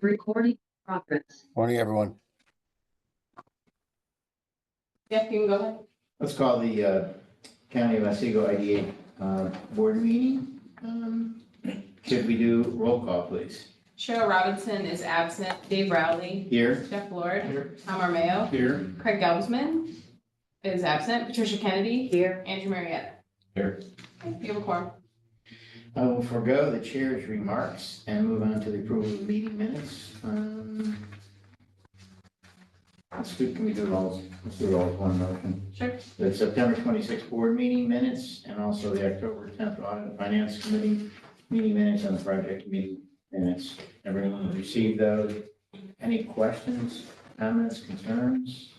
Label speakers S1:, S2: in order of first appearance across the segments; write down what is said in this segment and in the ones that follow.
S1: Recording progress.
S2: Morning, everyone.
S3: Yeah, you can go ahead.
S4: Let's call the County of Otsego IDA board meeting. Could we do roll call, please?
S3: Cheryl Robinson is absent. Dave Rowley.
S4: Here.
S3: Jeff Lord.
S4: Here.
S3: Tom Armeo.
S4: Here.
S3: Craig Gelsman is absent. Patricia Kennedy.
S1: Here.
S3: Andrew Marietta.
S4: Here.
S3: Okay, you have a quorum.
S4: I will forego the chair's remarks and move on to the approval of the meeting minutes. Can we do it all? Let's do it all as one motion.
S3: Sure.
S4: The September 26th board meeting minutes and also the October 10th audit and finance committee meeting minutes and the project meeting minutes. Everyone received those. Any questions, comments, concerns?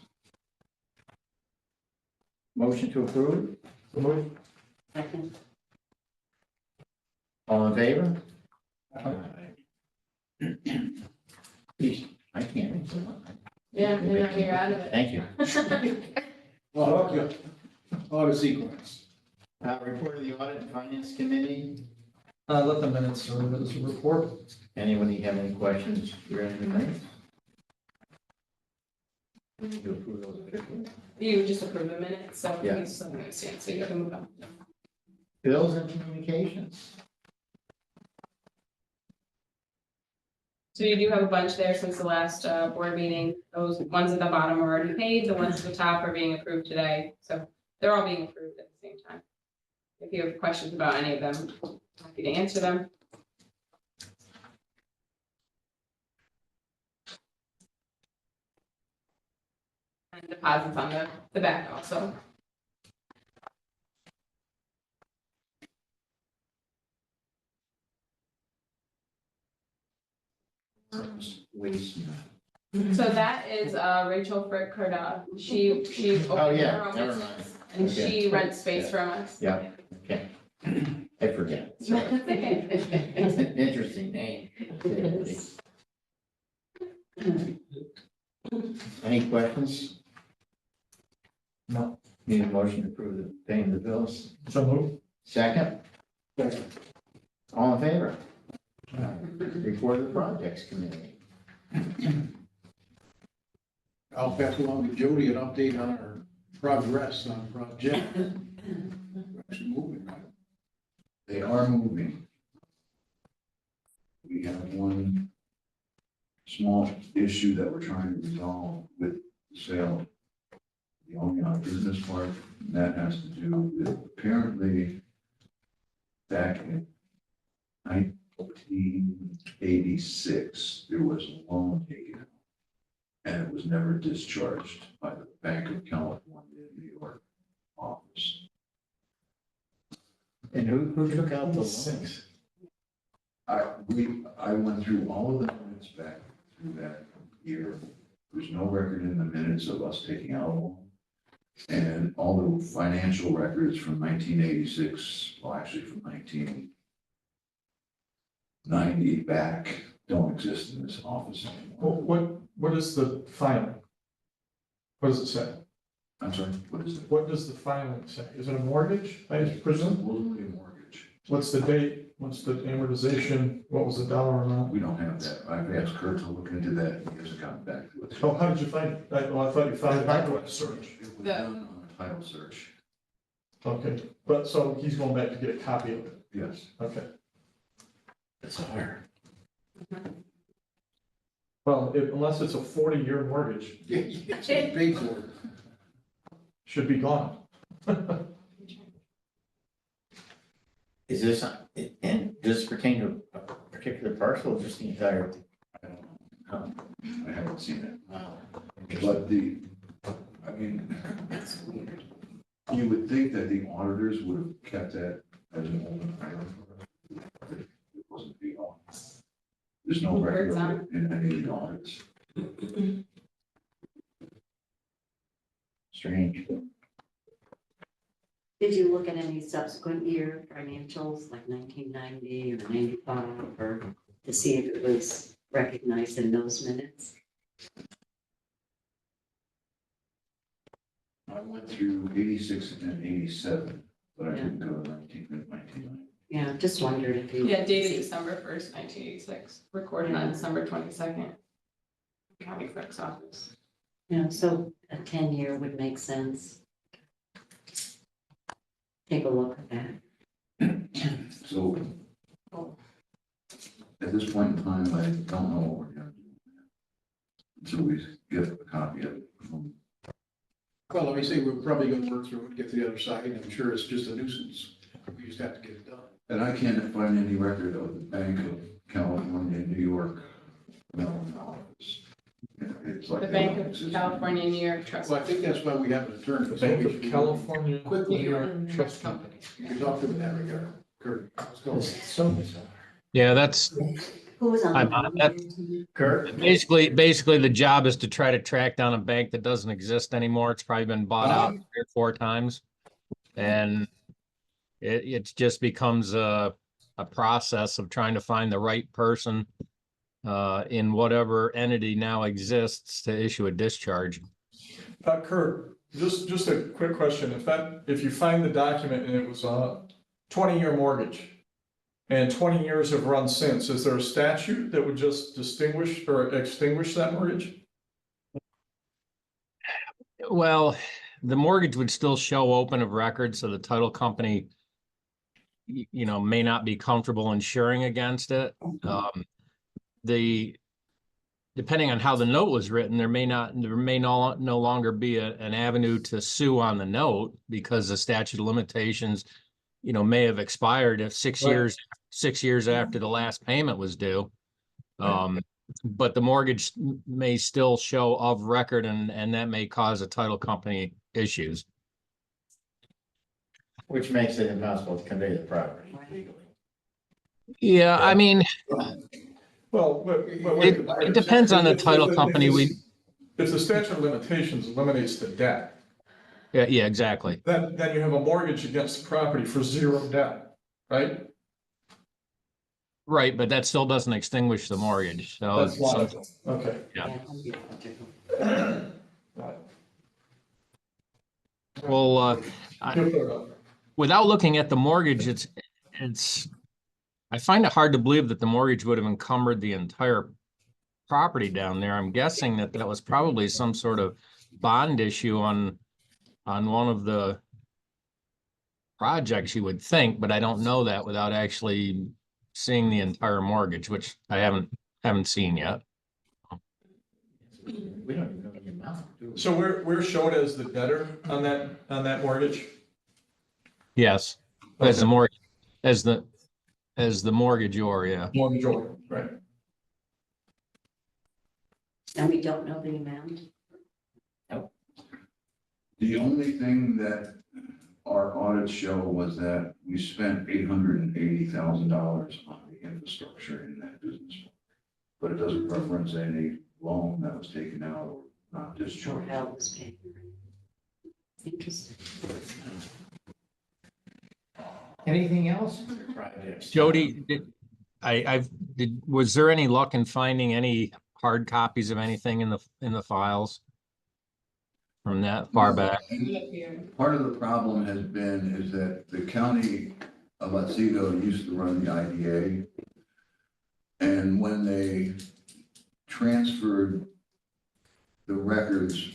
S4: Motion to approve?
S1: Second.
S4: All in favor? Please, I can't. read them.
S3: Yeah, you're out of it.
S4: Thank you.
S5: Well, okay. Auto sequence.
S4: Report of the audit and finance committee.
S5: Let the minutes serve as a report.
S4: Anybody have any questions regarding the minutes? To approve those officially.
S3: You just approve the minutes, so
S4: Yeah.
S3: it's something to stand, so you can move on.
S4: Bills and communications.
S3: So you do have a bunch there since the last board meeting. Those ones at the bottom are already paid. The ones at the top are being approved today. So they're all being approved at the same time. If you have questions about any of them, I'm happy to answer them. And deposits on the back also.
S4: Waste.
S3: So that is Rachel Frick Carda. She
S4: Oh,
S3: opened
S4: yeah,
S3: her own
S4: never
S3: business
S4: mind.
S3: and
S4: Okay.
S3: she rents space from us.
S4: Yeah, okay. I forget. Sorry.
S3: That's okay.
S4: It's an interesting name. Any questions?
S5: No.
S4: Need a motion to approve the paying the bills?
S5: So move.
S4: Second? All in favor? Report of the projects committee.
S5: I'll pass along to Jody an update on our progress on project. We're actually moving, right?
S6: They are moving. We have one small issue that we're trying to resolve with the sale of the Oneonta Business Park. And that has to do with apparently back in 1986, there was a loan taken out. And it was never discharged by the Bank of California in New York office.
S4: And who took out the loan?
S6: I went through all of the minutes back through that year. There's no record in the minutes of us taking out a loan. And all the financial records from 1986, well, actually from 1990 back, don't exist in this office anymore.
S5: What is the filing? What does it say?
S6: I'm sorry, what is it?
S5: What does the filing say? Is it a mortgage, I presume?
S6: Supposedly a mortgage.
S5: What's the date? What's the amortization? What was the dollar amount?
S6: We don't have that. I've asked Kurt to look into that, and he hasn't gotten back to us.
S5: Oh, how did you find it? I thought you found it by a search.
S6: It was done on a title search,
S5: Okay, but so he's going back to get a copy of it.
S6: yes.
S5: Okay.
S4: It's hard.
S5: Well, unless it's a 40-year mortgage,
S6: It's a big one.
S5: should be gone.
S4: Is this, and does this pertain to a particular parcel or just the entire?
S6: I don't know. I haven't seen it.
S4: Wow.
S6: But I mean,
S4: That's weird.
S6: you would think that the auditors would have kept that as an open item. It wasn't being on. There's no record of it in any of the audits.
S4: Strange.
S1: Did you look at any subsequent year financials, like 1990 or 95, or to see if it was recognized in those minutes?
S6: I went through 86 and 87, but I didn't go to 1990.
S1: Yeah, just wondered if you.
S3: Yeah, dated December 1st, 1986, recorded on December 22nd. County Clerk's Office.
S1: Yeah, so a 10-year would make sense. Take a look at that.
S6: So at this point in time, I don't know what we're gonna do until we get a copy of it.
S5: Well, let me say, we're probably gonna work through it, get to the other side, and I'm sure it's just a nuisance. We just have to get it done.
S6: And I can't find any record of the Bank of California, New York, Mellon office. It's like
S3: The Bank of California, New York Trust.
S5: So I think that's why we have an attorney.
S2: The Bank of California,
S5: Quickly,
S2: New York Trust Company.
S5: You can talk to them in that regard. Kurt, let's go.
S4: So bizarre.
S7: Yeah, that's
S1: Who was on?
S7: I'm
S1: the
S7: on
S1: phone?
S7: it.
S4: Kurt?
S7: basically the job is to try to track down a bank that doesn't exist anymore. It's probably been bought out 3 or 4 times. And it just becomes a process of trying to find the right person in whatever entity now exists to issue a discharge.
S2: Kurt, just a quick question. If you find the document and it was a 20-year mortgage and 20 years have run since, is there a statute that would just distinguish or extinguish that mortgage?
S7: Well, the mortgage would still show open of record, so the title company, you know, may not be comfortable insuring against it. Depending on how the note was written, there may no longer be an avenue to sue on the note because the statute of limitations, you know, may have expired if 6 years, 6 years after the last payment was due. But the mortgage may still show of record and that may cause a title company issues.
S4: Which makes it impossible to convey the property legally.
S7: Yeah, I mean,
S2: Well,
S7: it depends on the title company.
S2: If the statute of limitations eliminates the debt,
S7: Yeah, exactly.
S2: then you have a mortgage against the property for 0 debt, right?
S7: Right, but that still doesn't extinguish the mortgage. So,
S2: That's why, okay.
S7: Yeah.
S1: Yeah.
S2: Right.
S7: well,
S2: You'll clear it up.
S7: without looking at the mortgage, I find it hard to believe that the mortgage would have encumbered the entire property down there. I'm guessing that was probably some sort of bond issue on one of the projects, you would think, but I don't know that without actually seeing the entire mortgage, which I haven't seen yet.
S4: We don't even know the amount, do we?
S2: So we're shown as the debtor on that mortgage?
S7: Yes, as the
S2: Okay.
S7: mortgage, as the mortgagor, yeah.
S2: Mortgagor, right.
S1: And we don't know the amount.
S6: The only thing that our audits show was that we spent $880,000 on the infrastructure in that business. But it doesn't reference any loan that was taken out or not
S1: Or
S6: discharged.
S1: how it was paid. Interesting.
S4: Anything else? Projects.
S7: Jody, was there any luck in finding any hard copies of anything in the files from that far back?
S6: Part of the problem has been is that the county of Otsego used to run the IDA. And when they transferred the records,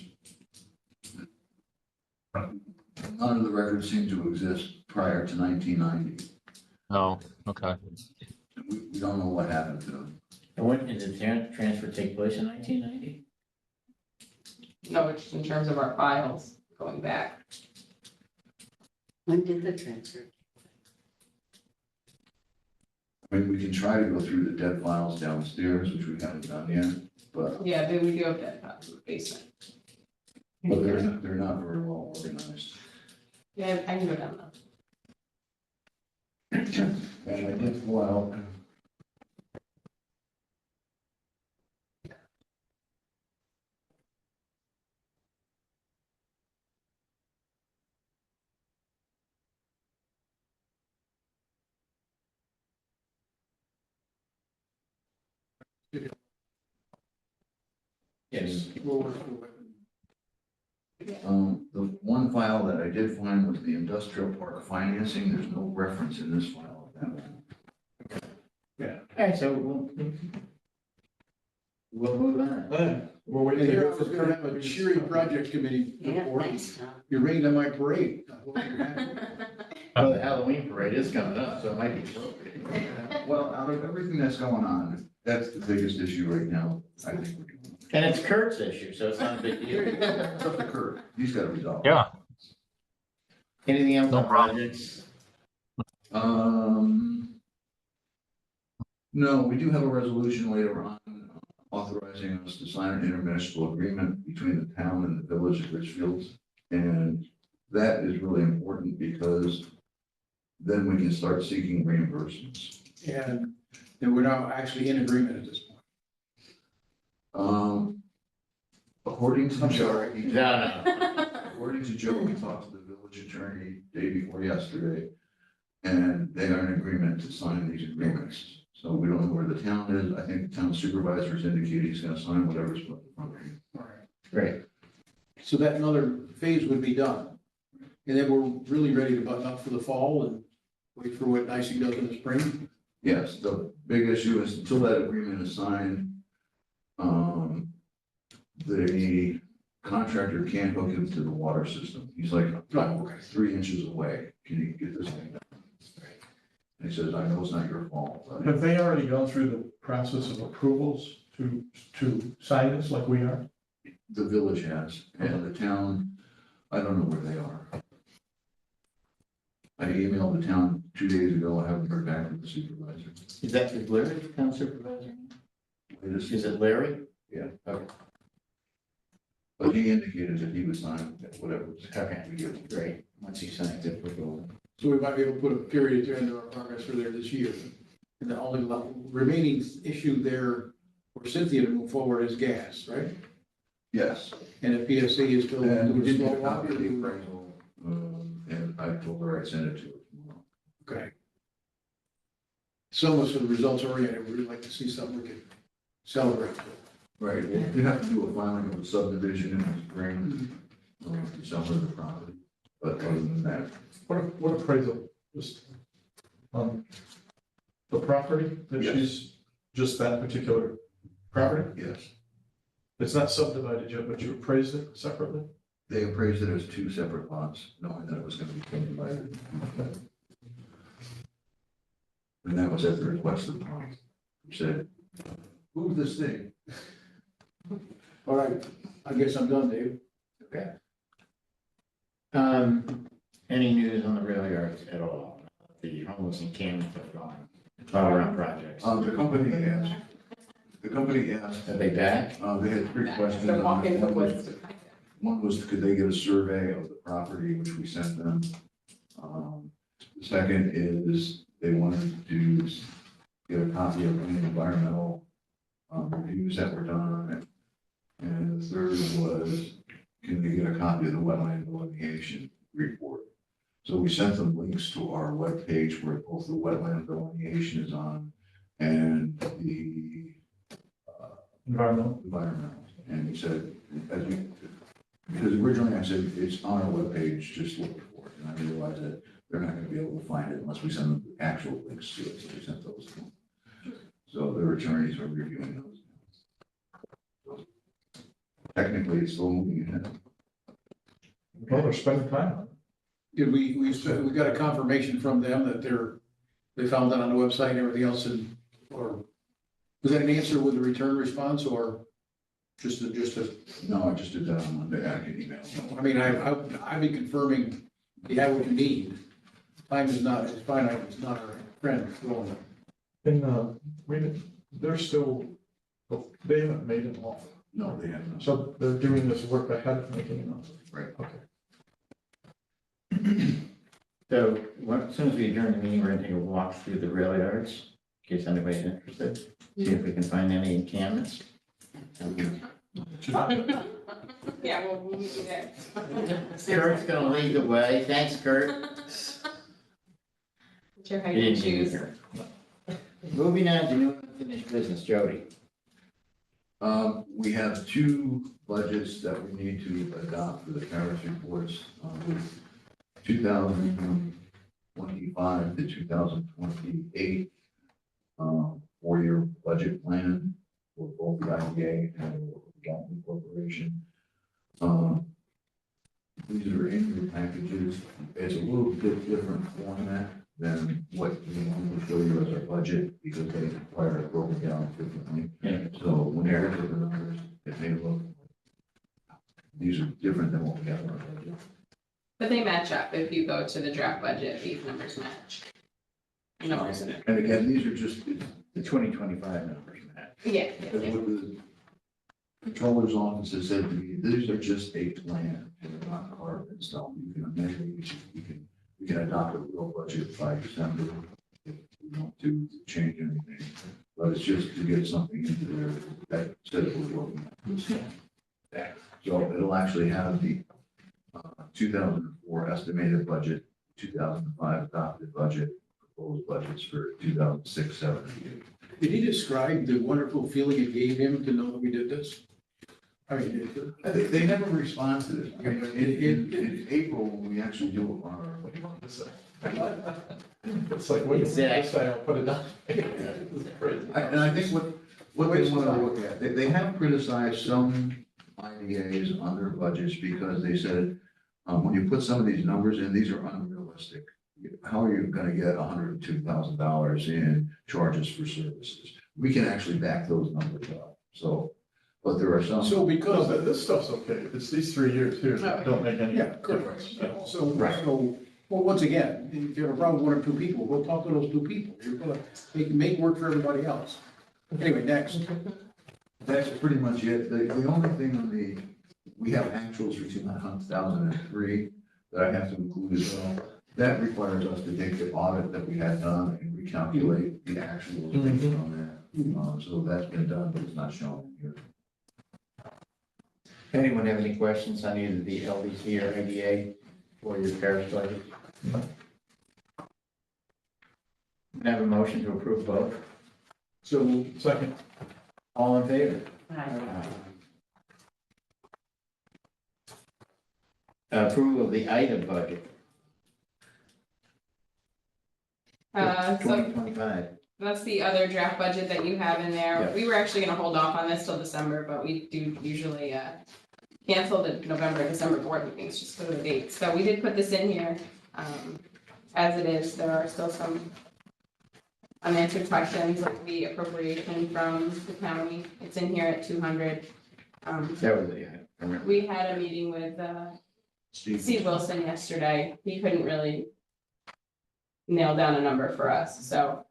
S6: none of the records seem to exist prior to 1990.
S7: Oh, okay.
S6: We don't know what happened to them.
S4: And when did the transfer take place in 1990?
S3: No, it's in terms of our files going back.
S1: When did the transfer?
S6: I mean, we can try to go through the dead files downstairs, which we haven't done yet, but
S3: Yeah, we do have that in the basement.
S6: they're not very well organized.
S3: Yeah, I can go down though.
S6: And I did go out.
S4: Yes.
S5: We'll work through it.
S6: The one file that I did find was the industrial park financing. There's no reference in this file of
S5: Yeah.
S4: All right, so we'll move on.
S2: We'll wait to
S5: And here
S2: hear
S5: I was
S2: from
S5: gonna have a cheery project committee
S1: Yeah,
S5: report.
S1: thanks, Tom.
S5: You rained on my parade. I hope you're happy.
S4: Well, the Halloween parade is coming up, so it might be appropriate.
S6: Well, out of everything that's going on, that's the biggest issue right now, I think.
S4: And it's Kurt's issue, so it's not a big deal.
S6: It's up to Kurt, he's got to resolve.
S7: Yeah.
S4: Anything else
S7: No
S4: on
S7: problem.
S4: projects?
S6: No, we do have a resolution later on authorizing us to sign an intermunicipal agreement between the town and the village of Richfield. And that is really important because then we can start seeking reimbursements.
S5: And we're now actually in agreement at this point.
S6: According to
S5: I'm
S6: Joe,
S5: sorry.
S4: No.
S6: according to Joe, we talked to the village attorney day before yesterday, and they are in agreement to sign these agreements. So we don't know where the town is. I think the town supervisor has indicated he's gonna sign whatever's put in front of him.
S5: All right.
S4: Great.
S5: So that another phase would be done. And then we're really ready to button up for the fall and wait for what icing does in the spring.
S6: Yes, the big issue is until that agreement is signed, the contractor can't hook into the water system. He's like
S5: Oh, okay.
S6: 3 inches away. Can you get this thing done? And he says, I know it's not your fault, but
S2: Have they already gone through the process of approvals to sign this like we are?
S6: the village has, and the town, I don't know where they are. I emailed the town 2 days ago. I haven't heard back from the supervisor.
S4: Is that Larry, the town supervisor? Is it Larry?
S6: Yeah.
S4: Okay.
S6: But he indicated that he would sign whatever.
S4: Okay,
S6: we give him.
S4: Great. Once he signs it, we'll go.
S5: So we might be able to put a period to end our progress for there this year. And the only remaining issue there for Cynthia to move forward is gas, right?
S6: Yes.
S5: And if PSC is still
S6: And we
S5: doing
S6: did
S5: slow
S6: get a copy
S5: walk,
S6: of the appraisal, and I told her I'd send it to her tomorrow.
S5: okay. So much of the results oriented, we'd like to see something we can celebrate.
S6: Right, you have to do a filing of a subdivision in the spring, to sell her the property, but other than that,
S2: What appraisal? Just the property that
S6: Yes.
S2: she's, just that particular property?
S6: yes,
S2: It's not subdivided yet, but you appraised it separately?
S6: they appraised it as 2 separate lots, knowing that it was gonna be subdivided. And that was at the request of the town, who said, move this thing.
S5: All right, I guess I'm done, Dave.
S4: Okay. Any news on the rail yards at all? The homeless encampment have gone, all around projects.
S6: The company asked,
S4: Are they back?
S6: they had 3 questions.
S3: They're
S6: on
S3: walking
S6: it.
S3: the woods.
S6: One was, could they get a survey of the property, which we sent them. The second is, they wanted to get a copy of any environmental reviews that were done on it. And the third was, can they get a copy of the wetland delineation report? So we sent them links to our webpage where both the wetland delineation is on and the
S2: Environmental?
S6: environmental. And he said, because originally I said, it's on our webpage, just look for it. And I realized that they're not gonna be able to find it unless we send them the actual links to it, so we sent those to them. So their attorneys are reviewing those. So technically, it's still moving ahead.
S2: Well, they're spending time on it.
S5: Did we got a confirmation from them that they found that on the website and everything else, and, or was that an answer with a return response, or just a,
S6: No, I just did that on Monday, I can email them.
S5: I mean, I'd be confirming you have what you need. Time is not, it's finite, it's not our friend, going.
S2: And, they're still, they haven't made an offer.
S6: No, they haven't.
S2: So they're doing this work ahead of making an offer.
S6: Right.
S2: Okay.
S4: So, as soon as we adjourn the meeting, we're gonna take a walk through the rail yards, in case anybody's interested. See if we can find any encampments.
S3: Yeah, we'll meet you there.
S4: Kurt's gonna lead the way. Thanks, Kurt.
S3: What's your
S4: You
S3: hiking
S4: didn't need
S3: shoes?
S4: her. Moving on to new unfinished business, Jody.
S6: We have 2 budgets that we need to adopt for the parish reports, with 2000 2025 to 2028 four-year budget plan for both the IDA and the Gatlin Corporation. These are annual packages. It's a little bit different format than what we normally show you as our budget because they require it broken down differently. So when you look at the numbers, it may look, these are different than what we have in our budget.
S3: But they match up. If you go to the draft budget, these numbers match. Numbers in it.
S6: And again, these are just,
S4: The 2025 numbers, Matt.
S3: Yeah.
S6: what the controller's office has said to me, these are just a plan, and they're not carved in stone. You can amend, we can adopt a real budget by December if we want to change anything. But it's just to get something into there that says we're working on that. So it'll actually have the 2004 estimated budget, 2005 adopted budget, proposed budgets for 2006, 7, and 8.
S5: Did he describe the wonderful feeling it gave him to know that we did this? I mean,
S6: They never respond to this. I mean, in April, when we actually do it on our.
S2: What do you want to say? It's like, what you say, I'll put it down.
S6: And I think what they want to look at, they have criticized some IDAs on their budgets because they said, when you put some of these numbers in, these are unrealistic. How are you gonna get $102,000 in charges for services? We can actually back those numbers up, so, but there are some.
S5: so
S2: No,
S5: because,
S2: but this stuff's okay. It's these 3 years here that don't make any
S5: yeah,
S2: difference.
S5: correct. So,
S6: Right.
S5: well, once again, if you have a problem with 1 or 2 people, go talk to those 2 people. You're gonna make work for everybody else. Anyway, next.
S6: That's pretty much it. The only thing on we have actuals for 2003 that I have to include as well. That requires us to take the audit that we had done and recalculate the actuals based on that. So that's been done, but it's not shown here.
S4: Anyone have any questions on either the LDC or IDA for your parish budget? Can I have a motion to approve both?
S5: So,
S2: Second,
S4: All in favor? Approval of the item budget,
S3: So
S4: 2025.
S3: that's the other draft budget that you have in there.
S4: Yeah.
S3: We were actually gonna hold off on this till December, but we do usually cancel the November, and December board meetings just for the dates. So we did put this in here. As it is, there are still some unanswered questions, like the appropriation from the county. It's in here at 200.
S4: That was the item. I remember.
S3: We had a meeting with Steve Wilson yesterday. He couldn't really nail down a number for us, so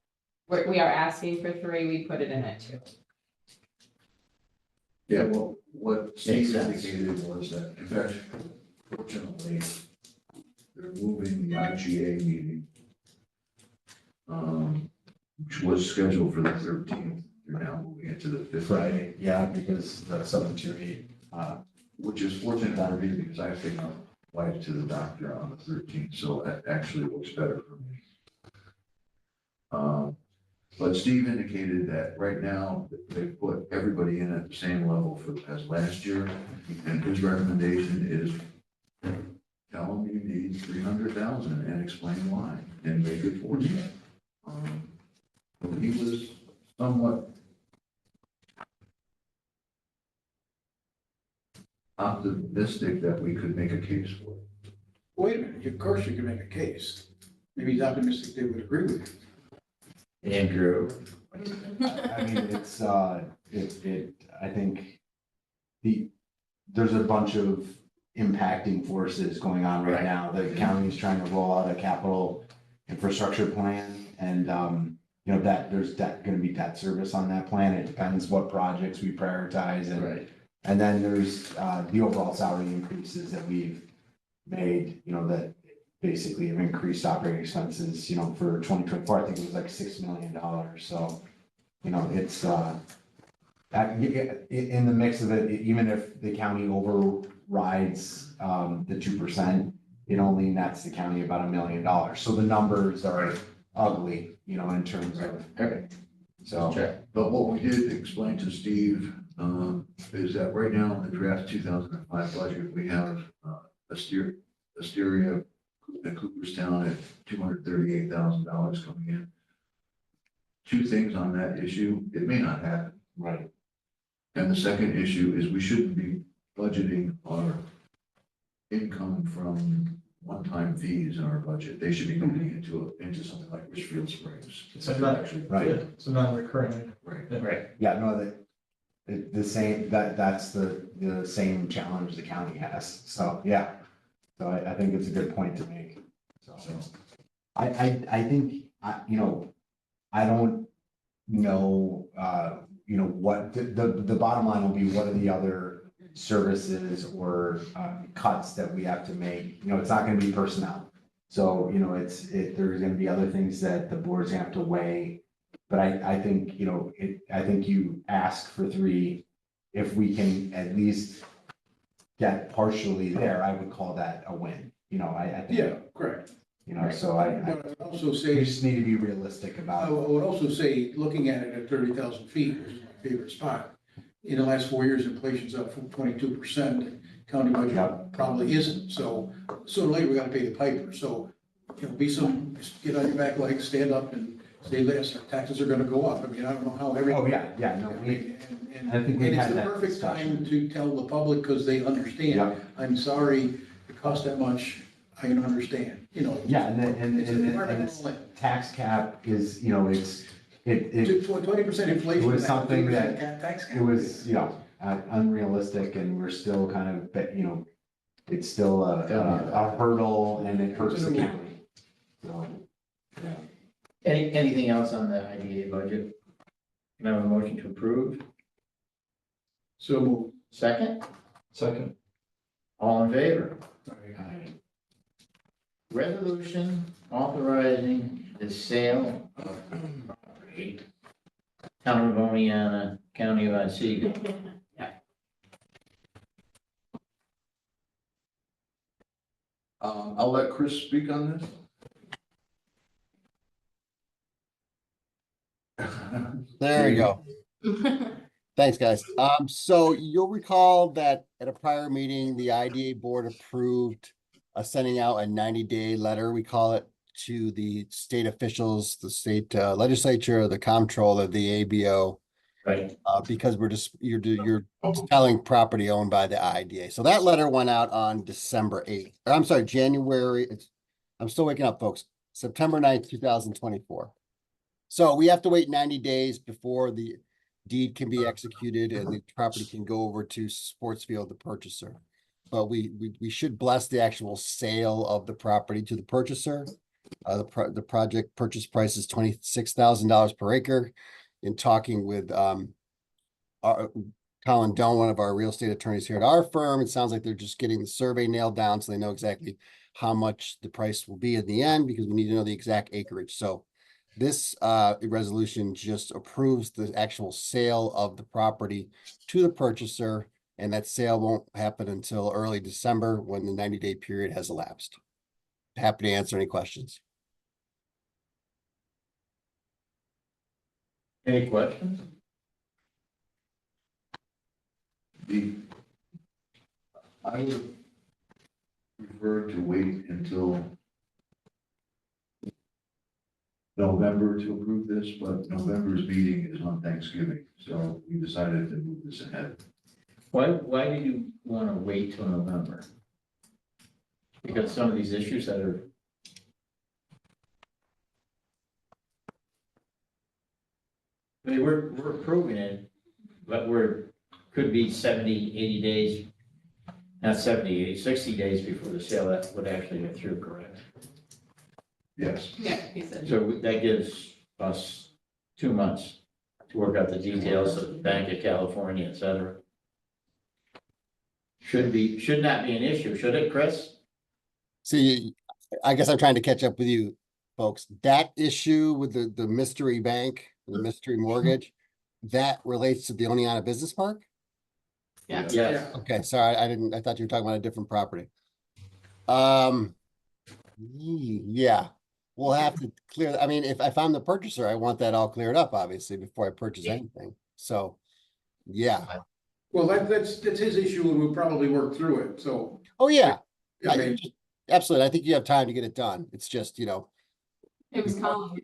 S3: we are asking for 3, we put it in at 2.
S6: Yeah, well, what Steve
S4: sense.
S6: indicated was that, in fact, fortunately, they're moving the IGA meeting, which was scheduled for the 13th. They're now moving it to the 15th.
S8: Friday, yeah, because that's something to read.
S6: Which is fortunate for me because I have to take my wife to the doctor on the 13th, so that actually works better for me. But Steve indicated that right now, they put everybody in at the same level as last year, and his recommendation is tell them you need 300,000 and explain why, and make it 40. He was somewhat optimistic that we could make a case for it.
S5: wait a minute, of course you can make a case. Maybe he's optimistic they would agree with you.
S4: Andrew,
S8: I mean, it's, I think there's a bunch of impacting forces going on right
S4: Right.
S8: now. The county's trying to roll out a capital infrastructure plan and, there's gonna be debt service on that plan. It depends what projects we prioritize and
S4: right,
S8: And then there's the overall salary increases that we've made, that basically have increased operating expenses, for 2024, I think it was like $6 million. So, it's in the mix of it, even if the county overrides the 2%, it only nets the county about $1 million. So the numbers are ugly, in terms of,
S4: okay,
S8: so.
S4: check.
S6: But what we did explain to Steve is that right now in the draft 2005 budget, we have Asteria at Cooperstown at $238,000 coming in. Two things on that issue, it may not happen.
S8: Right.
S6: And the second issue is we shouldn't be budgeting our income from one-time fees in our budget. They should be going into something like Richfield Springs.
S2: It's a non,
S8: Right.
S2: it's a non-recurring.
S6: Right.
S4: Right.
S8: Yeah, no, the same, that's the same challenge the county has. So, yeah. So I think it's a good point to make. So I think, I don't know, what, the bottom line will be, what are the other services or cuts that we have to make? It's not gonna be personnel. So, there's gonna be other things that the board's gonna have to weigh. But I think, I think you ask for 3, if we can at least get partially there, I would call that a win. I think.
S5: Yeah, correct.
S8: So I
S5: But I would also
S8: we
S5: say,
S8: just need to be realistic
S5: I
S8: about.
S5: would also say, looking at it at 30,000 feet, which is my favorite spot. In the last 4 years, inflation's up from 22%. County budget
S8: Yep.
S5: probably isn't. So sooner or later, we gotta pay the piper. So, get on your back legs, stand up and say, yes, our taxes are gonna go up. I mean, I don't know how every.
S8: Oh, yeah, no,
S5: And
S8: I think we've
S5: it's
S8: had
S5: the
S8: that
S5: perfect time
S8: discussion.
S5: to tell the public, because they understand.
S8: Yeah.
S5: I'm sorry, it costs that much, I can understand,
S8: Yeah, and
S5: It's a
S8: and
S5: department
S8: it's
S5: only.
S8: tax cap is, it
S5: 20% inflation.
S8: It was something that-
S5: Tax cap.
S8: it was, unrealistic, and we're still kind of, it's still a hurdle, and it hurts the county. So, yeah.
S4: Anything else on the IDA budget? Can I have a motion to approve?
S5: So moved.
S4: Second,
S2: Second.
S4: all in favor?
S8: Alright.
S4: Resolution authorizing the sale of property, Town of Oneonta, County of Otsego.
S6: I'll let Chris speak on this.
S9: There you go. Thanks, guys. So you'll recall that at a prior meeting, the IDA board approved sending out a 90-day letter, we call it, to the state officials, the state legislature, the comptroller, the ABO,
S4: Right.
S9: because you're selling property owned by the IDA. So that letter went out on December 8th. Or I'm sorry, I'm still waking up, folks. September 9th, 2024. So we have to wait 90 days before the deed can be executed and the property can go over to Sportsfield, the purchaser. But we should bless the actual sale of the property to the purchaser. The project purchase price is $26,000 per acre. In talking with Colin Doan, one of our real estate attorneys here at our firm, it sounds like they're just getting the survey nailed down so they know exactly how much the price will be in the end, because we need to know the exact acreage. So this resolution just approves the actual sale of the property to the purchaser, and that sale won't happen until early December when the 90-day period has elapsed. Happy to answer any questions.
S4: Any questions?
S6: I would prefer to wait until November to approve this, but November's meeting is on Thanksgiving, so we decided to move this ahead.
S4: Why do you want to wait till November? Because some of these issues that are. I mean, we're approving it, but could be 70, 80 days, not 70, 60 days before the sale that would actually get through, correct?
S6: Yes.
S3: Yeah, he said.
S4: So that gives us 2 months to work out the details of the Bank of California, et cetera. Should not be an issue, should it, Chris?
S9: See, I guess I'm trying to catch up with you folks. That issue with the mystery bank, the mystery mortgage, that relates to the Oneonta Business Park?
S3: Yeah.
S4: Yes.
S9: Okay, sorry, I thought you were talking about a different property. Yeah, we'll have to clear, I mean, if I'm the purchaser, I want that all cleared up, obviously, before I purchase anything. So, yeah.
S5: Well, that's his issue, and we'll probably work through it, so.
S9: Oh, yeah.
S5: I mean,
S9: absolutely. I think you have time to get it done. It's just,
S3: It was Colin.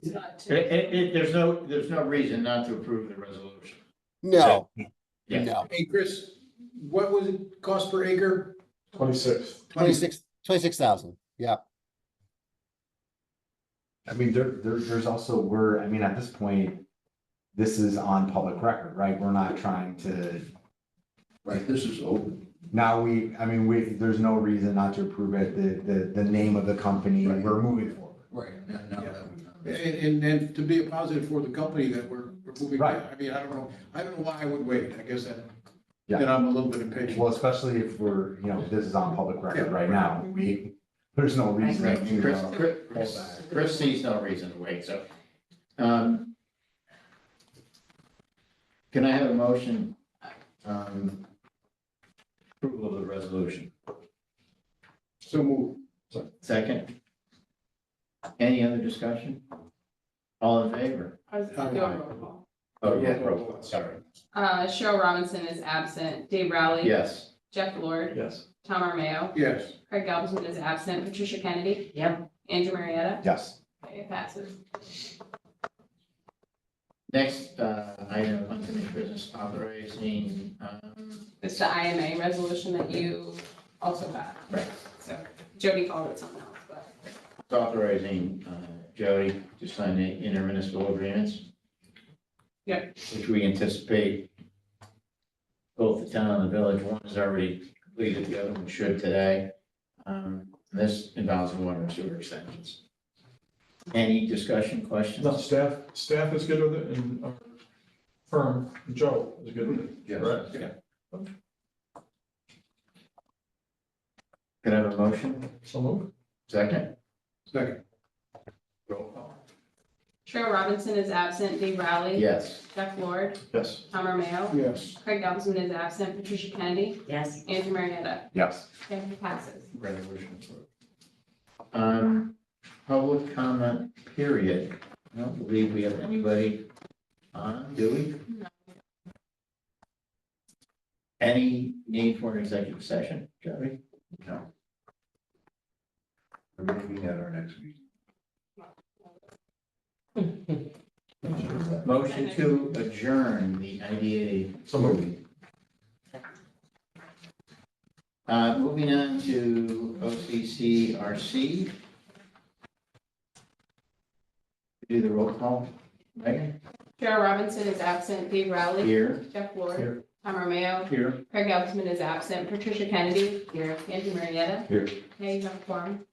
S4: There's no reason not to approve the resolution.
S9: no,
S4: Yeah.
S9: no.
S5: Hey, Chris, what was it cost per acre?
S2: 26.
S9: 26,000. Yeah.
S8: I mean, there's also, I mean, at this point, this is on public record, right? We're not trying to,
S6: Right, this is open.
S8: now there's no reason not to approve it, the name of the company,
S6: Right.
S8: we're moving forward.
S6: Right. Now that we know.
S5: And to be a positive for the company that we're moving,
S8: Right.
S5: I mean, I don't know why I would wait, I guess that,
S8: Yeah.
S5: then I'm a little bit impatient.
S8: Well, especially if we're, this is on public record right now, there's no reason.
S4: Right.
S8: to,
S4: Chris sees no reason to wait, so. Can I have a motion, approval of the resolution?
S5: So move.
S4: Second? Any other discussion? All in favor?
S3: I was doing a roll call.
S4: Oh, yeah, roll call, sorry.
S3: Cheryl Robinson is absent. Dave Rowley.
S4: Yes.
S3: Jeff Lord.
S2: Yes.
S3: Tom Armayo.
S5: Yes.
S3: Craig Galveston is absent. Patricia Kennedy.
S1: Yep.
S3: Andrew Marietta.
S8: yes.
S3: Okay, it passes.
S4: Next, item, unfinished business authorizing,
S3: It's the IMA resolution that you also got.
S4: Right.
S3: So Jody called it something else, but.
S4: authorizing, Jody to sign the intermunicipal agreements.
S3: Yep.
S4: Which we anticipate both the town and the village. One is already completed, the other one should today. This involves water and sewer extensions. Any discussion, questions?
S2: No, staff is good with it, and our firm, Joe, is good with it.
S6: Yes.
S2: Correct?
S4: Yeah. Can I have a motion?
S2: So move.
S4: Second?
S5: Second.
S4: Roll call.
S3: Cheryl Robinson is absent. Dave Rowley.
S4: Yes.
S3: Jeff Lord.
S2: Yes.
S3: Tom Armayo.
S5: Yes.
S3: Craig Galveston is absent. Patricia Kennedy.
S1: Yes.
S3: Andrew Marietta.
S8: Yes.
S3: Okay, it passes.
S4: Resolution approved. Public comment period. I don't believe we have anybody on, do we?
S3: No.
S4: Any need for an executive session, Jody?
S6: No. We're meeting at our next meeting.
S4: Motion to adjourn the IDA.
S2: So moved.
S4: Moving on to OCCRC. Do the roll call. Megan?
S3: Cheryl Robinson is absent. Dave Rowley.
S4: Here.
S3: Jeff Lord.
S2: Here.
S3: Tom Armayo.
S4: Here.
S3: Craig Galveston is absent. Patricia Kennedy.
S1: Here.
S3: Andrew Marietta.
S8: Here.
S3: Okay, you have a quorum.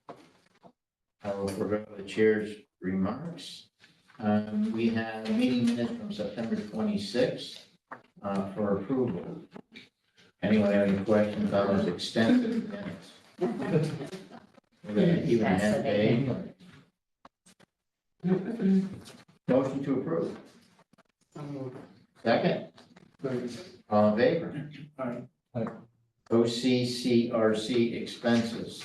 S4: I will forego the chair's remarks. We have meeting minutes from September 26th for approval. Anyone have any questions on those extensive minutes? We're gonna even have a motion to approve.
S1: So moved.
S4: Second, all in favor?
S5: Aye.
S4: OCCRC expenses.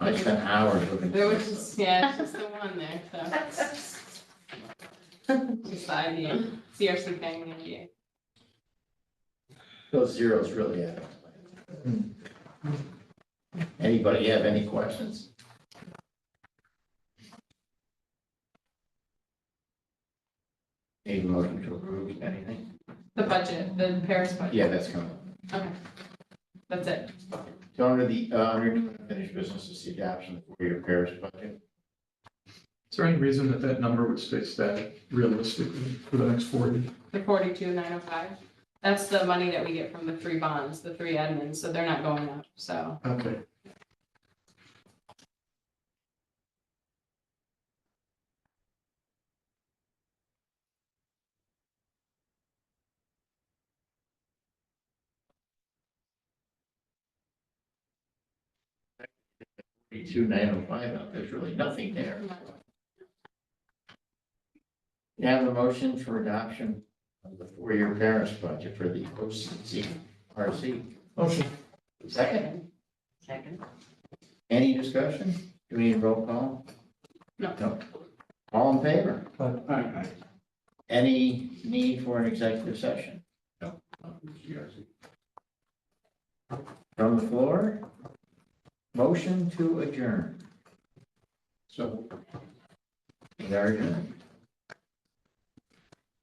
S4: I spent hours looking.
S3: There was just, yeah, it's just the one there, so. Just the idea. CRC paying the idea.
S4: Those zeros really add up. Anybody have any questions? Need a motion to approve anything?
S3: The budget, the Paris budget.
S4: Yeah, that's coming.
S3: Okay. That's it.
S4: So under the, under unfinished business is the adoption for your Paris budget.
S2: Is there any reason that number would stay static realistically for the next 40?
S3: The 42,905. That's the money that we get from the 3 bonds, the 3 admins, so they're not going up, so.
S2: Okay.
S4: $42,905, there's really nothing there. You have a motion for adoption of the 4-year Paris budget for the OCCRC.
S2: Motion.
S4: Second,
S1: Second.
S4: any discussion? Do we need a roll call?
S3: No.
S4: All in favor?
S5: Aye.
S4: Any need for an executive session? From the floor? Motion to adjourn.
S5: So,
S4: We are adjourned.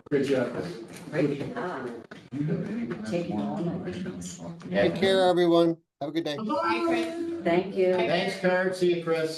S2: Great job.
S1: Great. Taking all my things.
S9: Take care, everyone. Have a good day.
S1: Thank you.
S4: Thanks, Kurt. See you, Chris.